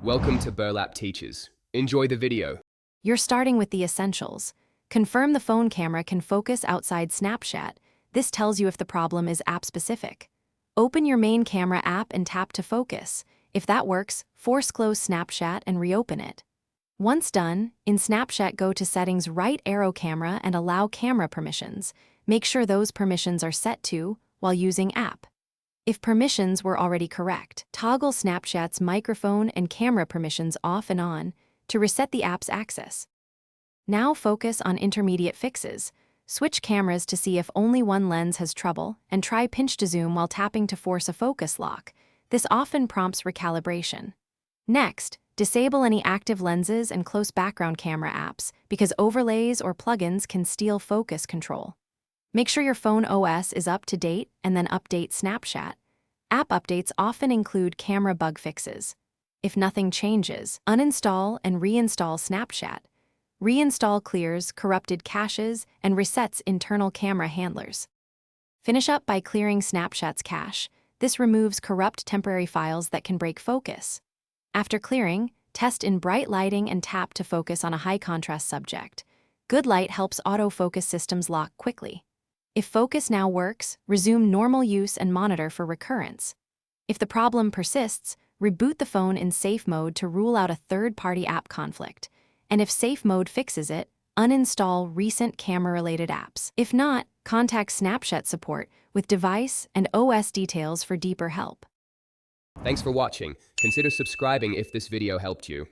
Welcome to Burlap Teachers. Enjoy the video. You're starting with the essentials. Confirm the phone camera can focus outside Snapchat. This tells you if the problem is app-specific. Open your main camera app and tap to focus. If that works, force close Snapchat and reopen it. Once done, in Snapchat go to Settings, right arrow camera and allow camera permissions. Make sure those permissions are set to while using app. If permissions were already correct, toggle Snapchat's microphone and camera permissions off and on to reset the app's access. Now focus on intermediate fixes. Switch cameras to see if only one lens has trouble, and try pinch to zoom while tapping to force a focus lock. This often prompts recalibration. Next, disable any active lenses and close background camera apps because overlays or plugins can steal focus control. Make sure your phone OS is up to date and then update Snapchat. App updates often include camera bug fixes. If nothing changes, uninstall and reinstall Snapchat. Reinstall clears corrupted caches and resets internal camera handlers. Finish up by clearing Snapchat's cache. This removes corrupt temporary files that can break focus. After clearing, test in bright lighting and tap to focus on a high-contrast subject. Good light helps autofocus systems lock quickly. If focus now works, resume normal use and monitor for recurrence. If the problem persists, reboot the phone in safe mode to rule out a third-party app conflict. And if safe mode fixes it, uninstall recent camera-related apps. If not, contact Snapchat support with device and OS details for deeper help. Thanks for watching. Consider subscribing if this video helped you.